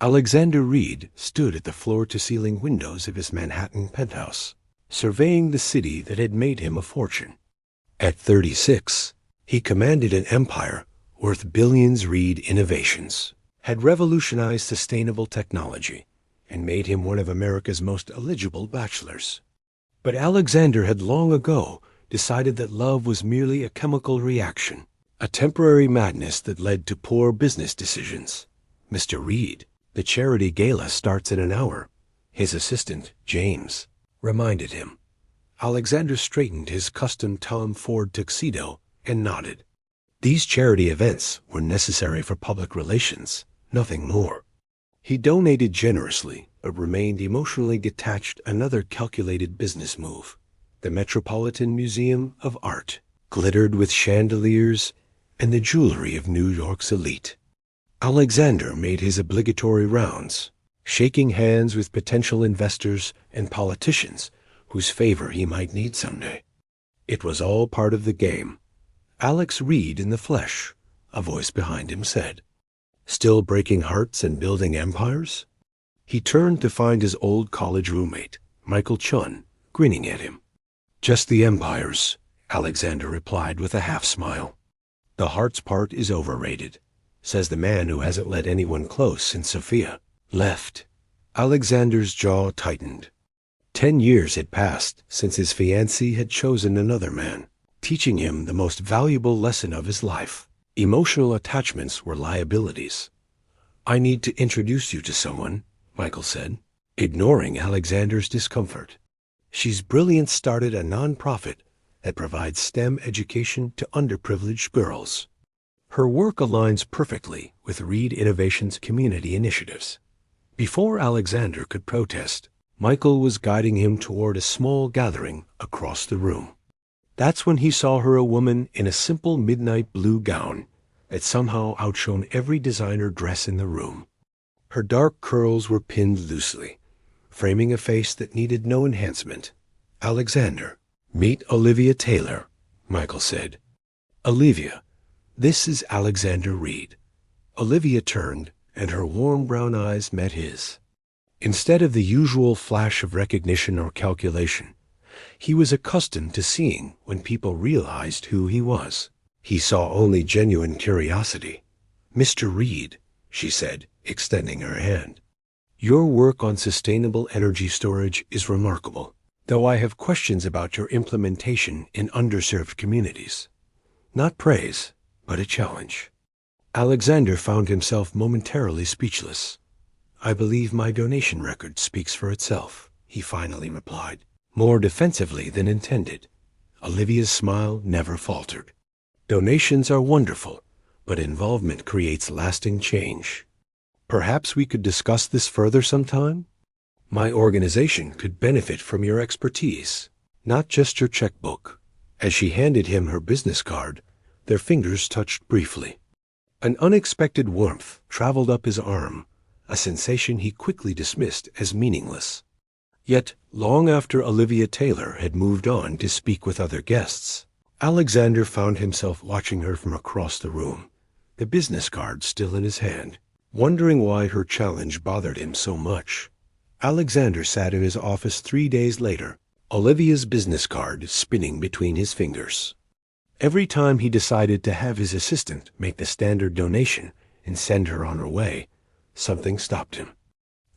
Alexander Reed stood at the floor-to-ceiling windows of his Manhattan penthouse, surveying the city that had made him a fortune. At 36, he commanded an empire worth billions. Reed Innovations had revolutionized sustainable technology and made him one of America's most eligible bachelors. But Alexander had long ago decided that love was merely a chemical reaction, a temporary madness that led to poor business decisions. "Mr. Reed, the charity gala starts in an hour," his assistant, James, reminded him. Alexander straightened his custom Tom Ford tuxedo and nodded. These charity events were necessary for public relations, nothing more. He donated generously, but remained emotionally detached. Another calculated business move. The Metropolitan Museum of Art glittered with chandeliers and the jewelry of New York's elite. Alexander made his obligatory rounds, shaking hands with potential investors and politicians whose favor he might need someday. It was all part of the game. Alex Reed in the flesh, a voice behind him said. Still breaking hearts and building empires? He turned to find his old college roommate, Michael Chun, grinning at him. "Just the empires," Alexander replied with a half-smile. "The hearts part is overrated," says the man who hasn't let anyone close since Sophia left. Alexander's jaw tightened. 10 years had passed since his fiancée had chosen another man, teaching him the most valuable lesson of his life. Emotional attachments were liabilities. "I need to introduce you to someone," Michael said, ignoring Alexander's discomfort. "She's brilliant. Started a non-profit that provides STEM education to underprivileged girls. Her work aligns perfectly with Reed Innovations' community initiatives." Before Alexander could protest, Michael was guiding him toward a small gathering across the room. That's when he saw her, a woman in a simple midnight blue gown that somehow outshone every designer dress in the room. Her dark curls were pinned loosely, framing a face that needed no enhancement. "Alexander, meet Olivia Taylor," Michael said. "Olivia, this is Alexander Reed." Olivia turned, and her warm brown eyes met his. Instead of the usual flash of recognition or calculation, he was accustomed to seeing when people realized who he was. He saw only genuine curiosity. "Mr. Reed," she said, extending her hand, "your work on sustainable energy storage is remarkable, though I have questions about your implementation in underserved communities." Not praise, but a challenge. Alexander found himself momentarily speechless. "I believe my donation record speaks for itself," he finally replied, more defensively than intended. Olivia's smile never faltered. "Donations are wonderful, but involvement creates lasting change. Perhaps we could discuss this further sometime? My organization could benefit from your expertise, not just your checkbook." As she handed him her business card, their fingers touched briefly. An unexpected warmth traveled up his arm, a sensation he quickly dismissed as meaningless. Yet, long after Olivia Taylor had moved on to speak with other guests, Alexander found himself watching her from across the room, the business card still in his hand, wondering why her challenge bothered him so much. Alexander sat in his office 3 days later, Olivia's business card spinning between his fingers. Every time he decided to have his assistant make the standard donation and send her on her way, something stopped him.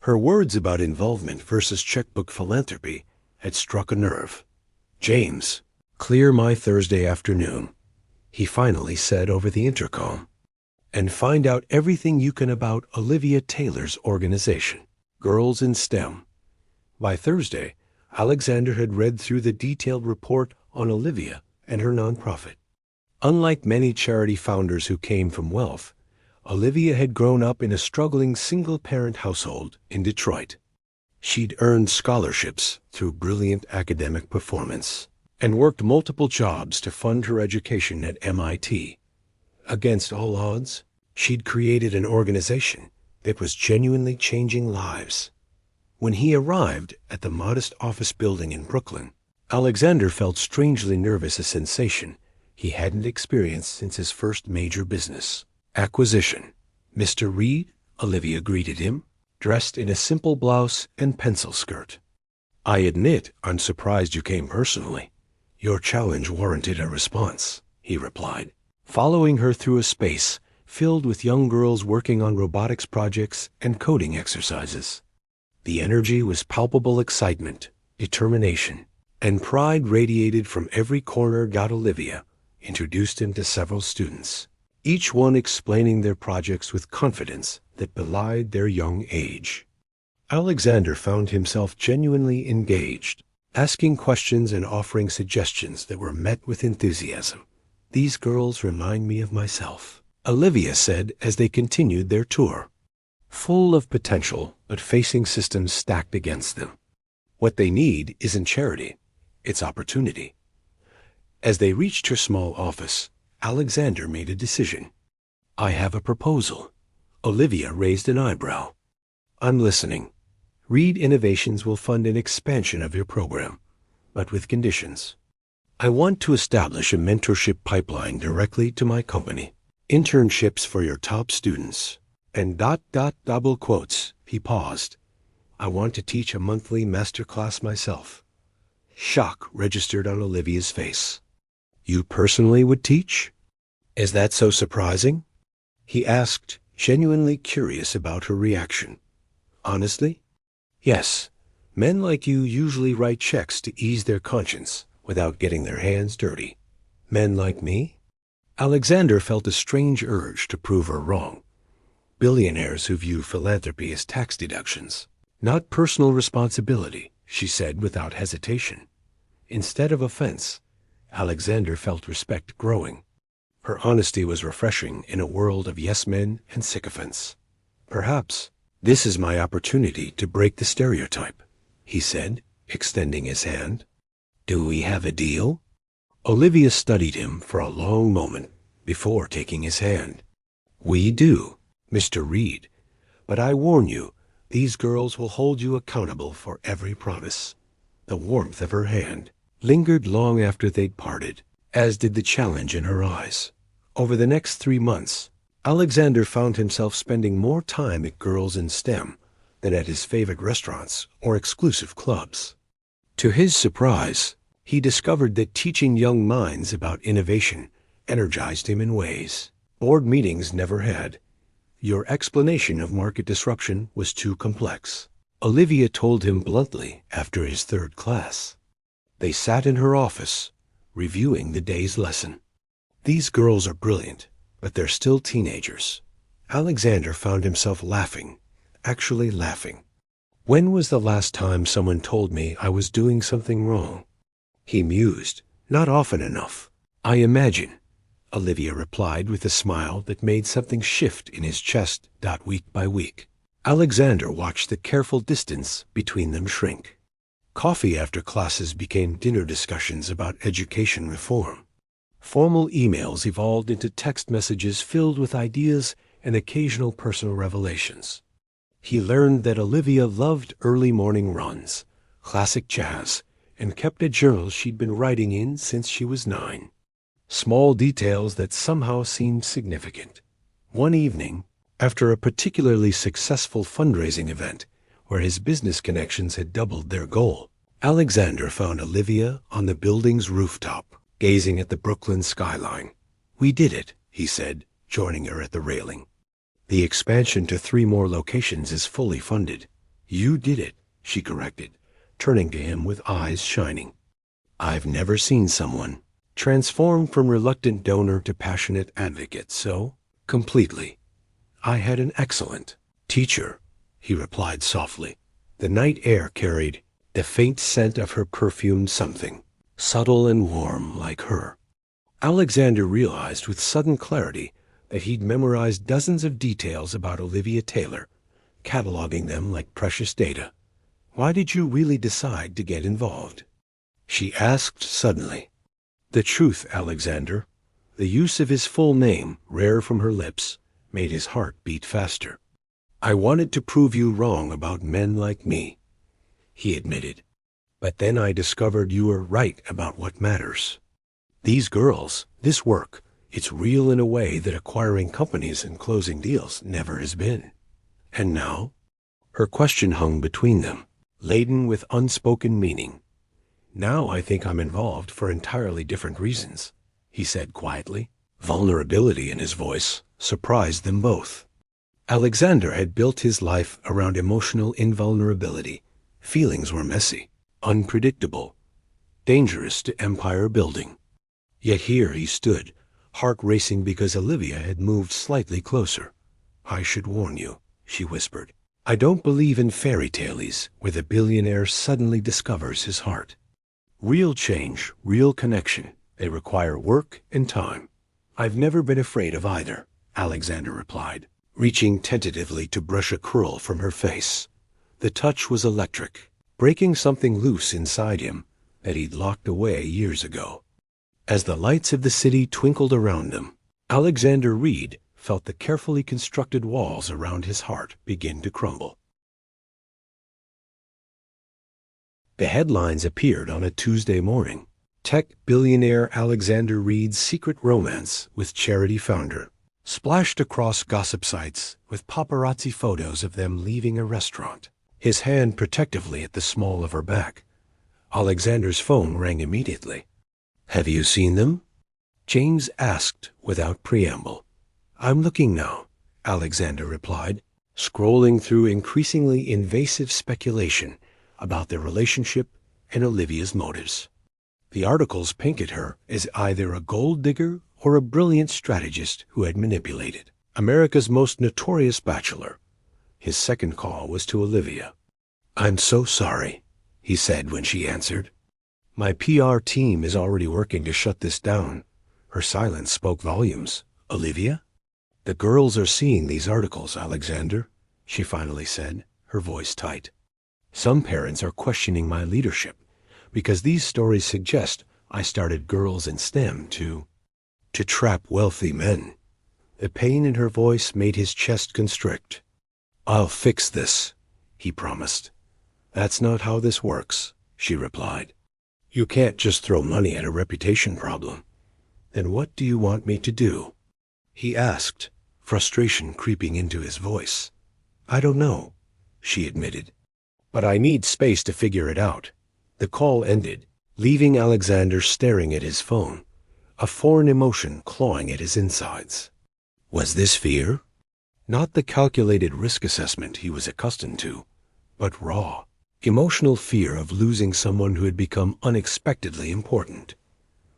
Her words about involvement versus checkbook philanthropy had struck a nerve. "James, clear my Thursday afternoon," he finally said over the intercom, "and find out everything you can about Olivia Taylor's organization, Girls in STEM." By Thursday, Alexander had read through the detailed report on Olivia and her nonprofit. Unlike many charity founders who came from wealth, Olivia had grown up in a struggling single-parent household in Detroit. She'd earned scholarships through brilliant academic performance and worked multiple jobs to fund her education at MIT. Against all odds, she'd created an organization that was genuinely changing lives. When he arrived at the modest office building in Brooklyn, Alexander felt strangely nervous, a sensation he hadn't experienced since his first major business acquisition. "Mr. Reed," Olivia greeted him, dressed in a simple blouse and pencil skirt. "I admit I'm surprised you came personally. Your challenge warranted a response," he replied, following her through a space filled with young girls working on robotics projects and coding exercises. The energy was palpable excitement, determination, and pride radiated from every corner. Olivia introduced him to several students, each one explaining their projects with confidence that belied their young age. Alexander found himself genuinely engaged, asking questions and offering suggestions that were met with enthusiasm. "These girls remind me of myself," Olivia said as they continued their tour. Full of potential, but facing systems stacked against them. What they need isn't charity, it's opportunity. As they reached her small office, Alexander made a decision. "I have a proposal." Olivia raised an eyebrow. "I'm listening. Reed Innovations will fund an expansion of your program, but with conditions. I want to establish a mentorship pipeline directly to my company. Internships for your top students. And double quotes." He paused. "I want to teach a monthly masterclass myself." Shock registered on Olivia's face. "You personally would teach? Is that so surprising?" he asked, genuinely curious about her reaction. "Honestly? Yes. Men like you usually write checks to ease their conscience without getting their hands dirty. Men like me?" Alexander felt a strange urge to prove her wrong. Billionaires who view philanthropy as tax deductions, not personal responsibility, she said without hesitation. Instead of offense, Alexander felt respect growing. Her honesty was refreshing in a world of yes men and sycophants. "Perhaps this is my opportunity to break the stereotype," he said, extending his hand. "Do we have a deal?" Olivia studied him for a long moment before taking his hand. "We do, Mr. Reed, but I warn you, these girls will hold you accountable for every promise." The warmth of her hand lingered long after they'd parted, as did the challenge in her eyes. Over the next 3 months, Alexander found himself spending more time at Girls in STEM than at his favorite restaurants or exclusive clubs. To his surprise, he discovered that teaching young minds about innovation energized him in ways board meetings never had. "Your explanation of market disruption was too complex," Olivia told him bluntly after his 3rd class. They sat in her office, reviewing the day's lesson. "These girls are brilliant, but they're still teenagers." Alexander found himself laughing, actually laughing. "When was the last time someone told me I was doing something wrong?" He mused. "Not often enough, I imagine," Olivia replied with a smile that made something shift in his chest. Week by week, Alexander watched the careful distance between them shrink. Coffee after classes became dinner discussions about education reform. Formal emails evolved into text messages filled with ideas and occasional personal revelations. He learned that Olivia loved early morning runs, classic jazz, and kept a journal she'd been writing in since she was 9. Small details that somehow seemed significant. One evening, after a particularly successful fundraising event where his business connections had doubled their goal, Alexander found Olivia on the building's rooftop, gazing at the Brooklyn skyline. "We did it," he said, joining her at the railing. "The expansion to 3 more locations is fully funded." "You did it," she corrected, turning to him with eyes shining. "I've never seen someone transformed from reluctant donor to passionate advocate so completely." "I had an excellent teacher," he replied softly. The night air carried the faint scent of her perfumed something, subtle and warm like her. Alexander realized with sudden clarity that he'd memorized dozens of details about Olivia Taylor, cataloging them like precious data. "Why did you really decide to get involved?" she asked suddenly. The truth, Alexander. The use of his full name, rare from her lips, made his heart beat faster. "I wanted to prove you wrong about men like me," he admitted. "But then I discovered you were right about what matters. These girls, this work, it's real in a way that acquiring companies and closing deals never has been." And now, Her question hung between them, laden with unspoken meaning. "Now I think I'm involved for entirely different reasons," he said quietly. Vulnerability in his voice surprised them both. Alexander had built his life around emotional invulnerability. Feelings were messy, unpredictable, dangerous to empire building. Yet here he stood, heart racing because Olivia had moved slightly closer. "I should warn you," she whispered. "I don't believe in fairy tales where the billionaire suddenly discovers his heart. Real change, real connection, they require work and time." "I've never been afraid of either," Alexander replied, reaching tentatively to brush a curl from her face. The touch was electric, breaking something loose inside him that he'd locked away years ago. As the lights of the city twinkled around them, Alexander Reed felt the carefully constructed walls around his heart begin to crumble. The headlines appeared on a Tuesday morning. Tech billionaire Alexander Reed's secret romance with charity founder, splashed across gossip sites with paparazzi photos of them leaving a restaurant. His hand protectively at the small of her back. Alexander's phone rang immediately. "Have you seen them?" James asked without preamble. "I'm looking now," Alexander replied, scrolling through increasingly invasive speculation about their relationship and Olivia's motives. The articles painted her as either a gold digger or a brilliant strategist who had manipulated. America's most notorious bachelor. His second call was to Olivia. "I'm so sorry," he said when she answered. "My PR team is already working to shut this down." Her silence spoke volumes. "Olivia?" "The girls are seeing these articles, Alexander," she finally said, her voice tight. "Some parents are questioning my leadership because these stories suggest I started girls in STEM to trap wealthy men." The pain in her voice made his chest constrict. "I'll fix this," he promised. "That's not how this works," she replied. "You can't just throw money at a reputation problem." "Then what do you want me to do?" he asked, frustration creeping into his voice. "I don't know," she admitted. "But I need space to figure it out." The call ended, leaving Alexander staring at his phone, a foreign emotion clawing at his insides. Was this fear? Not the calculated risk assessment he was accustomed to, but raw, emotional fear of losing someone who had become unexpectedly important.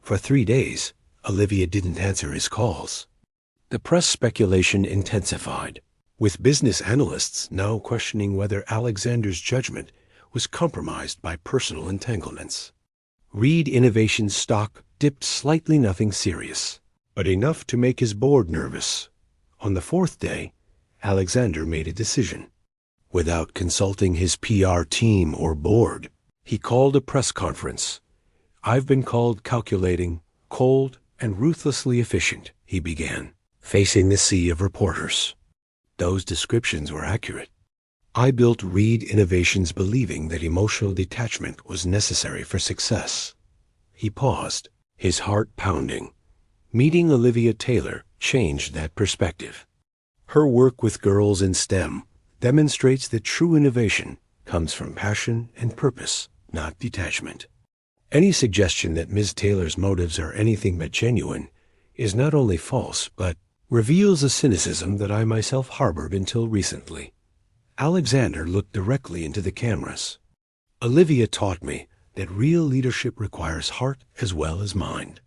For 3 days, Olivia didn't answer his calls. The press speculation intensified, with business analysts now questioning whether Alexander's judgment was compromised by personal entanglements. Reed Innovations stock dipped slightly, nothing serious, but enough to make his board nervous. On the 4th day, Alexander made a decision. Without consulting his PR team or board, he called a press conference. "I've been called calculating, cold, and ruthlessly efficient," he began, facing the sea of reporters. Those descriptions were accurate. "I built Reed Innovations believing that emotional detachment was necessary for success." He paused, his heart pounding. Meeting Olivia Taylor changed that perspective. Her work with girls in STEM demonstrates that true innovation comes from passion and purpose, not detachment. Any suggestion that Ms. Taylor's motives are anything but genuine is not only false, but reveals a cynicism that I myself harbored until recently. Alexander looked directly into the cameras. "Olivia taught me that real leadership requires heart as well as mind.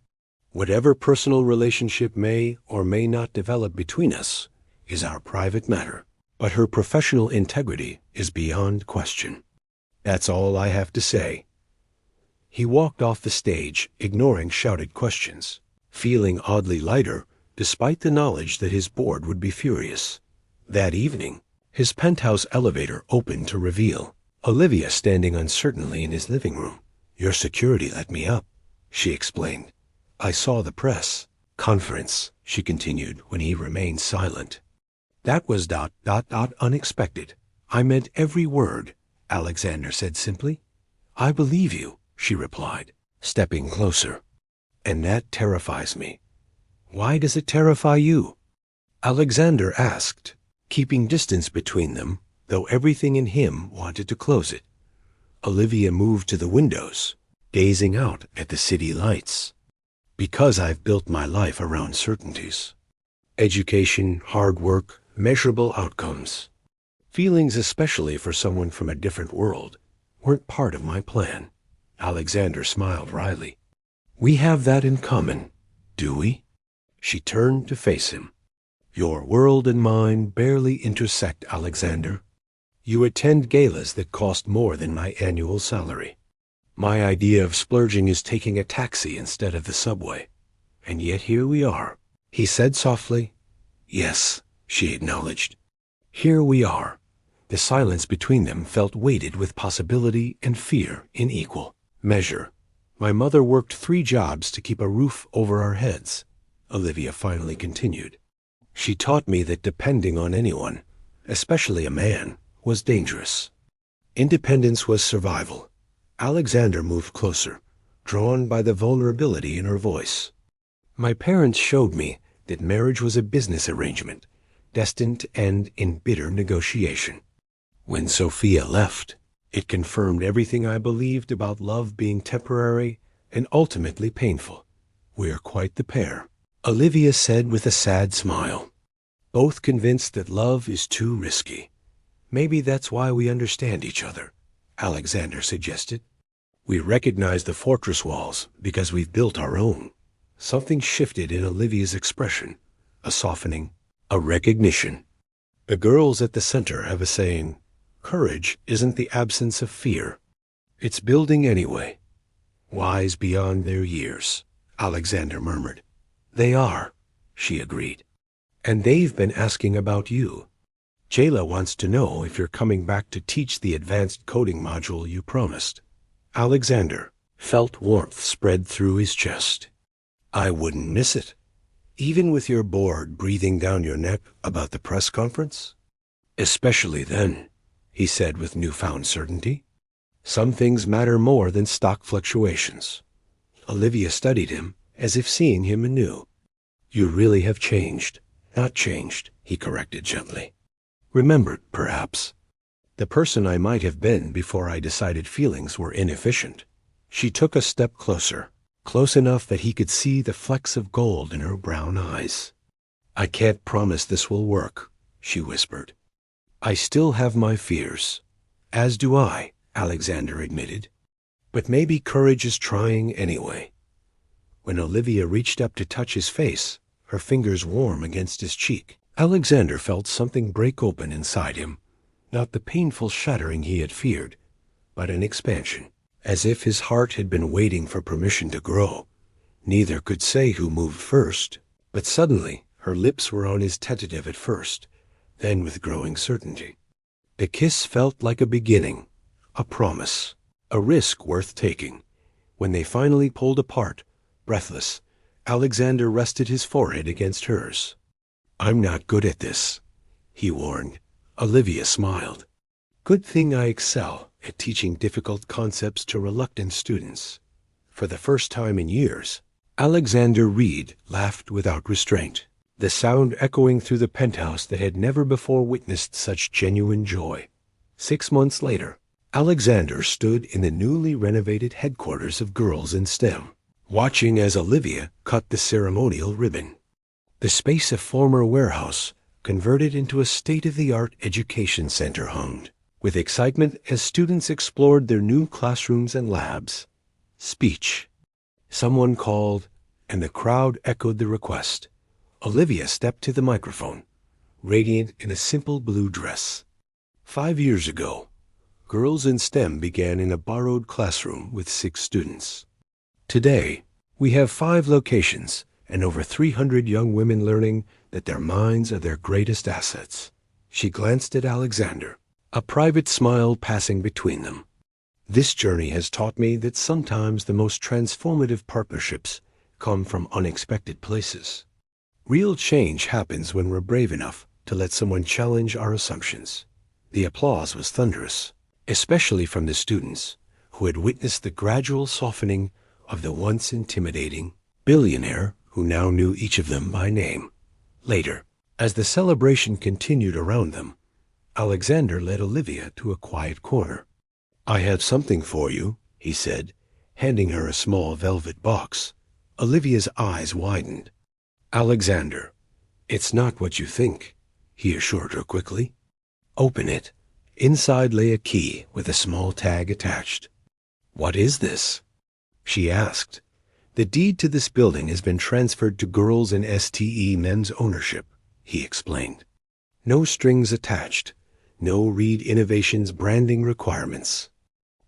Whatever personal relationship may or may not develop between us is our private matter, but her professional integrity is beyond question. That's all I have to say." He walked off the stage, ignoring shouted questions, feeling oddly lighter despite the knowledge that his board would be furious. That evening, his penthouse elevator opened to reveal Olivia standing uncertainly in his living room. "Your security let me up," she explained. "I saw the press conference," she continued when he remained silent. "That was unexpected. I meant every word," Alexander said simply. "I believe you," she replied, stepping closer. "And that terrifies me." "Why does it terrify you?" Alexander asked, keeping distance between them, though everything in him wanted to close it. Olivia moved to the windows, gazing out at the city lights. Because I've built my life around certainties. Education, hard work, measurable outcomes. Feelings, especially for someone from a different world, weren't part of my plan. Alexander smiled wryly. We have that in common, do we? She turned to face him. Your world and mine barely intersect, Alexander. You attend galas that cost more than my annual salary. My idea of splurging is taking a taxi instead of the subway. And yet here we are, he said softly. Yes, she acknowledged. Here we are. The silence between them felt weighted with possibility and fear in equal measure. My mother worked 3 jobs to keep a roof over our heads, Olivia finally continued. She taught me that depending on anyone, especially a man, was dangerous. Independence was survival. Alexander moved closer, drawn by the vulnerability in her voice. My parents showed me that marriage was a business arrangement, destined to end in bitter negotiation. When Sophia left, it confirmed everything I believed about love being temporary and ultimately painful. We're quite the pair, Olivia said with a sad smile. Both convinced that love is too risky. Maybe that's why we understand each other, Alexander suggested. We recognize the fortress walls because we've built our own. Something shifted in Olivia's expression, a softening, a recognition. The girls at the center have a saying, courage isn't the absence of fear. It's building anyway. Wise beyond their years, Alexander murmured. They are, she agreed. And they've been asking about you. Jayla wants to know if you're coming back to teach the advanced coding module you promised. Alexander felt warmth spread through his chest. I wouldn't miss it. Even with your board breathing down your neck about the press conference? Especially then, he said with newfound certainty. Some things matter more than stock fluctuations. Olivia studied him as if seeing him anew. You really have changed. Not changed, he corrected gently. Remembered, perhaps. The person I might have been before I decided feelings were inefficient. She took a step closer, close enough that he could see the flecks of gold in her brown eyes. I can't promise this will work, she whispered. I still have my fears. As do I, Alexander admitted. But maybe courage is trying anyway. When Olivia reached up to touch his face, her fingers warm against his cheek, Alexander felt something break open inside him. Not the painful shattering he had feared, but an expansion, as if his heart had been waiting for permission to grow. Neither could say who moved first, but suddenly her lips were on his tentative at first, then with growing certainty. The kiss felt like a beginning, a promise, a risk worth taking. When they finally pulled apart, breathless, Alexander rested his forehead against hers. I'm not good at this, he warned. Olivia smiled. Good thing I excel at teaching difficult concepts to reluctant students. For the first time in years, Alexander Reed laughed without restraint, the sound echoing through the penthouse that had never before witnessed such genuine joy. 6 months later, Alexander stood in the newly renovated headquarters of Girls in STEM, watching as Olivia cut the ceremonial ribbon. The space of former warehouse converted into a state-of-the-art education center hummed with excitement as students explored their new classrooms and labs. Speech. Someone called, and the crowd echoed the request. Olivia stepped to the microphone, radiant in a simple blue dress. 5 years ago, Girls in STEM began in a borrowed classroom with 6 students. Today, we have 5 locations and over 300 young women learning that their minds are their greatest assets. She glanced at Alexander, a private smile passing between them. This journey has taught me that sometimes the most transformative partnerships come from unexpected places. Real change happens when we're brave enough to let someone challenge our assumptions. The applause was thunderous, especially from the students who had witnessed the gradual softening of the once intimidating billionaire who now knew each of them by name. Later, as the celebration continued around them, Alexander led Olivia to a quiet corner. "I have something for you," he said, handing her a small velvet box. Olivia's eyes widened. "Alexander, it's not what you think," he assured her quickly. "Open it." Inside lay a key with a small tag attached. "What is this?" she asked. "The deed to this building has been transferred to Girls and STE Men's ownership," he explained. "No strings attached. No Reed Innovations branding requirements.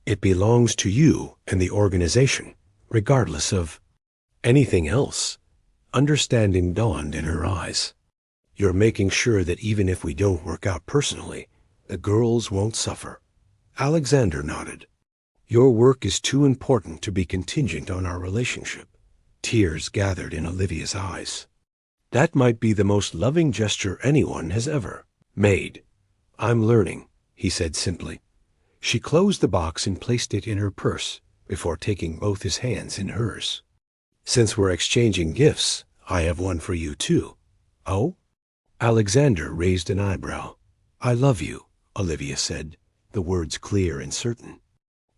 It belongs to you and the organization, regardless of anything else." Understanding dawned in her eyes. "You're making sure that even if we don't work out personally, the girls won't suffer." Alexander nodded. "Your work is too important to be contingent on our relationship." Tears gathered in Olivia's eyes. "That might be the most loving gesture anyone has ever made." "I'm learning," he said simply. She closed the box and placed it in her purse before taking both his hands in hers. "Since we're exchanging gifts, I have one for you too." "Oh?" Alexander raised an eyebrow. "I love you," Olivia said, the words clear and certain.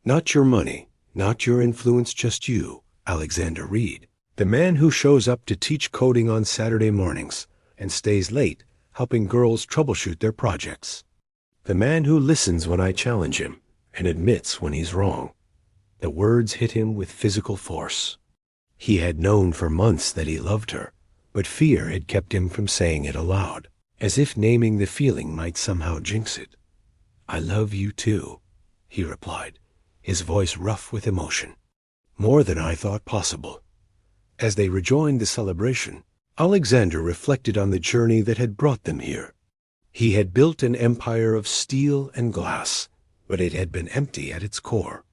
"Not your money, not your influence, just you, Alexander Reed, the man who shows up to teach coding on Saturday mornings and stays late helping girls troubleshoot their projects. The man who listens when I challenge him and admits when he's wrong." The words hit him with physical force. He had known for months that he loved her, but fear had kept him from saying it aloud, as if naming the feeling might somehow jinx it. "I love you too," he replied, his voice rough with emotion. "More than I thought possible." As they rejoined the celebration, Alexander reflected on the journey that had brought them here. He had built an empire of steel and glass, but it had been empty at its core.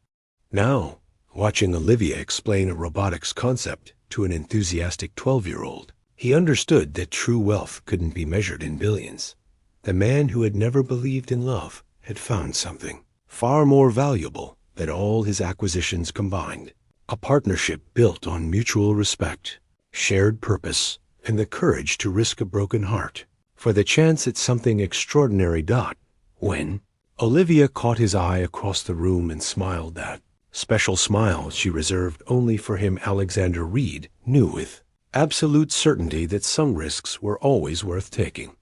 Now, watching Olivia explain a robotics concept to an enthusiastic 12-year-old, he understood that true wealth couldn't be measured in billions. The man who had never believed in love had found something far more valuable than all his acquisitions combined. A partnership built on mutual respect, shared purpose, and the courage to risk a broken heart for the chance at something extraordinary. When Olivia caught his eye across the room and smiled, that special smile she reserved only for him, Alexander Reed knew with absolute certainty that some risks were always worth taking.